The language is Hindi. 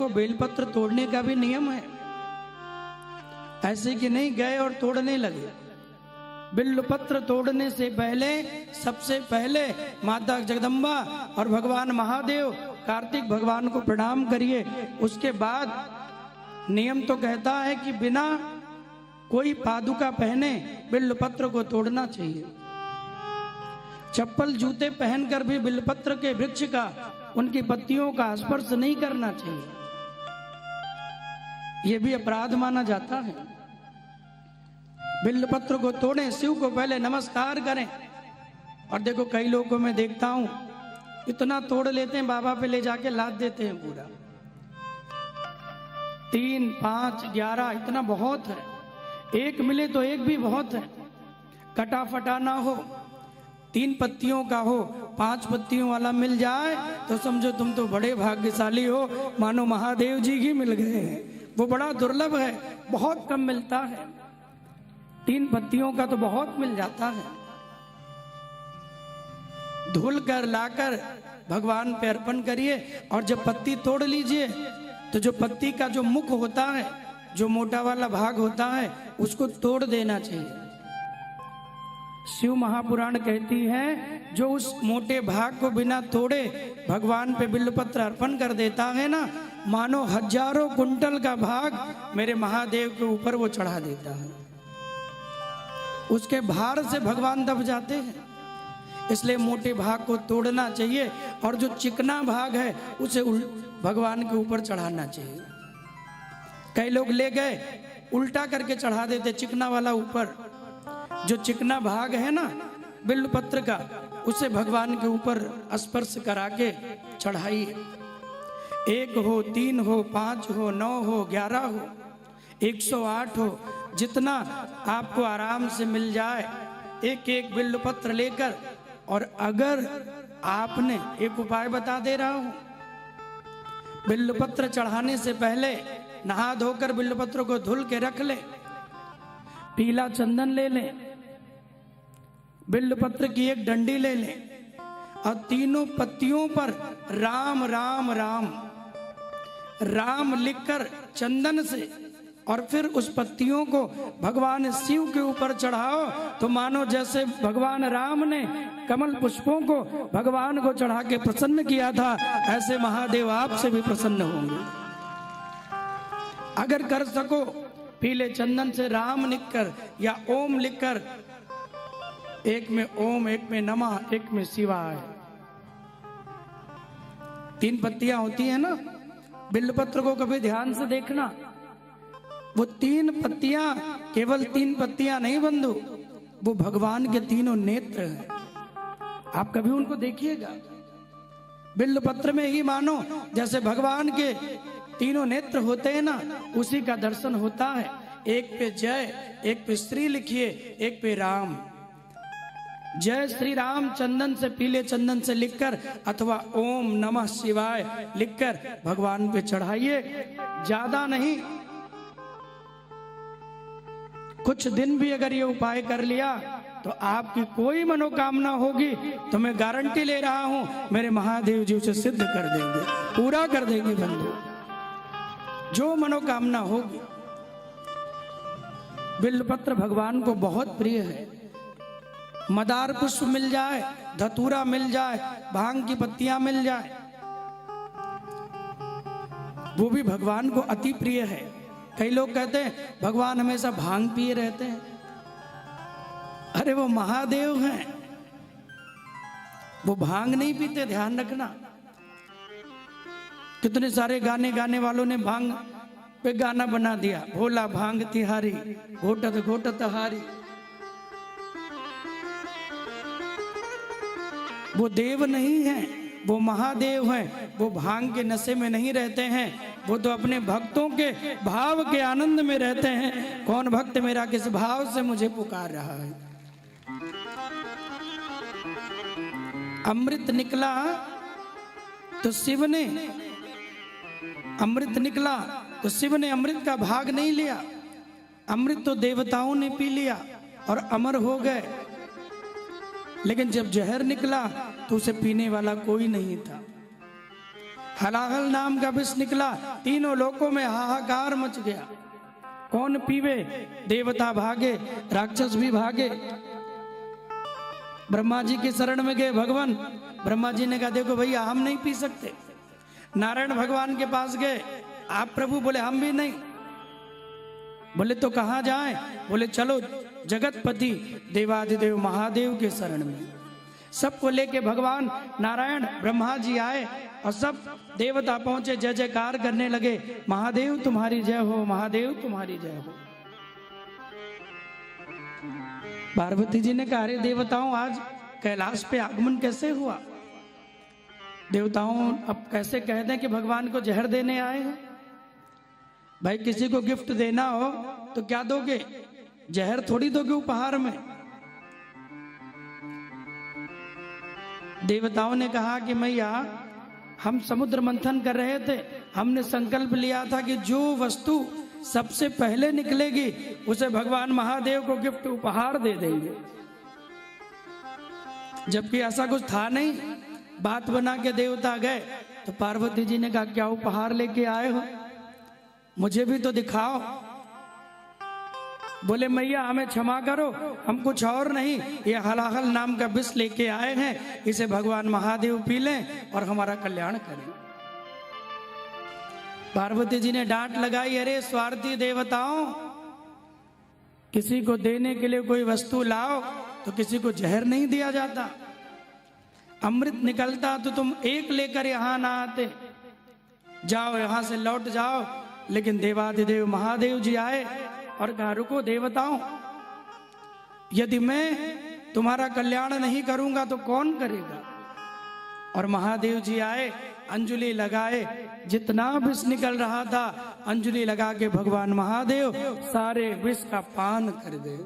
देखो बेलपत्र तोड़ने का भी नियम है, ऐसे कि नहीं गए और तोड़ने लगे। बिल्वपत्र तोड़ने से पहले सबसे पहले माता जगदम्बा और भगवान महादेव कार्तिक भगवान को प्रणाम करिए। उसके बाद नियम तो कहता है कि बिना कोई पादुका पहने बिल्वपत्र को तोड़ना चाहिए। चप्पल जूते पहनकर भी बिल्वपत्र के वृक्ष का, उनकी पत्तियों का स्पर्श नहीं करना चाहिए, यह भी अपराध माना जाता है। बिल्वपत्र को तोड़ें, शिव को पहले नमस्कार करें। और देखो कई लोगों को मैं देखता हूं इतना तोड़ लेते हैं, बाबा पे ले जाके लाद देते हैं पूरा। 3, 5, 11 इतना बहुत है। एक मिले तो एक भी बहुत है। कटा फटा ना हो, 3 पत्तियों का हो, 5 पत्तियों वाला मिल जाए तो समझो तुम तो बड़े भाग्यशाली हो, मानो महादेव जी ही मिल गए हैं। वो बड़ा दुर्लभ है, बहुत कम मिलता है। 3 पत्तियों का तो बहुत मिल जाता है। धुल कर लाकर भगवान पे अर्पण करिए। और जब पत्ती तोड़ लीजिए तो जो पत्ती का जो मुख होता है, जो मोटा वाला भाग होता है, उसको तोड़ देना चाहिए। शिव महापुराण कहती है जो उस मोटे भाग को बिना तोड़े भगवान पे बिल्वपत्र अर्पण कर देता है ना, मानो हजारों कुंटल का भाग मेरे महादेव के ऊपर वो चढ़ा देता है। उसके भार से भगवान दब जाते हैं। इसलिए मोटे भाग को तोड़ना चाहिए और जो चिकना भाग है उसे भगवान के ऊपर चढ़ाना चाहिए। कई लोग ले गए उल्टा करके चढ़ा देते चिकना वाला ऊपर। जो चिकना भाग है ना बिल्वपत्र का, उसे भगवान के ऊपर स्पर्श करा के चढ़ाइए। 1 हो, 3 हो, 5 हो, 9 हो, 11 हो, 108 हो, जितना आपको आराम से मिल जाए, एक एक बिल्वपत्र लेकर। और अगर आपने, एक उपाय बता दे रहा हूं, बिल्वपत्र चढ़ाने से पहले नहा धोकर बिल्वपत्र को धुल के रख ले, पीला चंदन ले ले, बिल्वपत्र की एक डंडी ले ले और तीनों पत्तियों पर राम राम राम राम लिखकर चंदन से, और फिर उस पत्तियों को भगवान शिव के ऊपर चढ़ाओ तो मानो जैसे भगवान राम ने कमल पुष्पों को भगवान को चढ़ा के प्रसन्न किया था, ऐसे महादेव आपसे भी प्रसन्न होंगे। अगर कर सको पीले चंदन से राम लिखकर या ओम लिखकर, एक में ओम, एक में नमः, एक में शिवाय। 3 पत्तियां होती है ना बिल्वपत्र को, कभी ध्यान से देखना। वो 3 पत्तियां केवल 3 पत्तियां नहीं बंधु, वो भगवान के तीनों नेत्र हैं। आप कभी उनको देखिएगा। बिल्वपत्र में ही मानो जैसे भगवान के तीनों नेत्र होते हैं ना, उसी का दर्शन होता है। एक पे जय, एक पे श्री लिखिए, एक पे राम। जय श्री राम चंदन से, पीले चंदन से लिखकर, अथवा ओम नमः शिवाय लिखकर भगवान पे चढ़ाइए। ज्यादा नहीं, कुछ दिन भी अगर ये उपाय कर लिया तो आपकी कोई मनोकामना होगी तो मैं गारंटी ले रहा हूं मेरे महादेव जी उसे सिद्ध कर देंगे, पूरा कर देंगे बंधु, जो मनोकामना होगी। बिल्वपत्र भगवान को बहुत प्रिय है। मदार पुष्प मिल जाए, धतूरा मिल जाए, भांग की पत्तियां मिल जाए, वो भी भगवान को अति प्रिय है। कई लोग कहते हैं भगवान हमेशा भांग पिए रहते हैं। अरे वो महादेव हैं, वो भांग नहीं पीते, ध्यान रखना। कितने सारे गाने गाने वालों ने भांग पे गाना बना दिया, भोला भांग तिहारी, घोटत घोटत हारी। वो देव नहीं है, वो महादेव हैं। वो भांग के नशे में नहीं रहते हैं, वो तो अपने भक्तों के भाव के आनंद में रहते हैं। कौन भक्त मेरा किस भाव से मुझे पुकार रहा है। अमृत निकला तो शिव ने, अमृत निकला तो शिव ने अमृत का भाग नहीं लिया। अमृत तो देवताओं ने पी लिया और अमर हो गए। लेकिन जब जहर निकला तो उसे पीने वाला कोई नहीं था। हलाहल नाम का विष निकला, तीनों लोकों में हाहाकार मच गया। कौन पीवे? देवता भागे, राक्षस भी भागे। ब्रह्मा जी की शरण में गए भगवान। ब्रह्मा जी ने कहा देखो भैया हम नहीं पी सकते। नारायण भगवान के पास गए, आप प्रभु? बोले हम भी नहीं। बोले तो कहाँ जाएं? बोले चलो जगतपति देवाधिदेव महादेव के शरण में। सबको लेके भगवान नारायण ब्रह्मा जी आए और सब देवता पहुंचे, जय जयकार करने लगे, महादेव तुम्हारी जय हो, महादेव तुम्हारी जय हो। पार्वती जी ने कहा अरे देवताओं आज कैलाश पे आगमन कैसे हुआ? देवताओं अब कैसे कह दें कि भगवान को जहर देने आए हैं? भाई किसी को गिफ्ट देना हो तो क्या दोगे? जहर थोड़ी दोगे उपहार में। देवताओं ने कहा कि मैया हम समुद्र मंथन कर रहे थे, हमने संकल्प लिया था कि जो वस्तु सबसे पहले निकलेगी उसे भगवान महादेव को गिफ्ट उपहार दे देंगे। जबकि ऐसा कुछ था नहीं। बात बना के देवता गए तो पार्वती जी ने कहा क्या उपहार लेके आए हो? मुझे भी तो दिखाओ। बोले मैया हमें क्षमा करो, हम कुछ और नहीं, ये हलाहल नाम का विष लेके आए हैं, इसे भगवान महादेव पी लें और हमारा कल्याण करें। पार्वती जी ने डांट लगाई, अरे स्वार्थी देवताओं, किसी को देने के लिए कोई वस्तु लाओ तो किसी को जहर नहीं दिया जाता। अमृत निकलता तो तुम एक लेकर यहां ना आते। जाओ यहां से लौट जाओ। लेकिन देवाधिदेव महादेव जी आए और कहा रुको देवताओं, यदि मैं तुम्हारा कल्याण नहीं करूंगा तो कौन करेगा? और महादेव जी आए, अंजलि लगाए, जितना विष निकल रहा था अंजलि लगा के भगवान महादेव सारे विष का पान कर दे।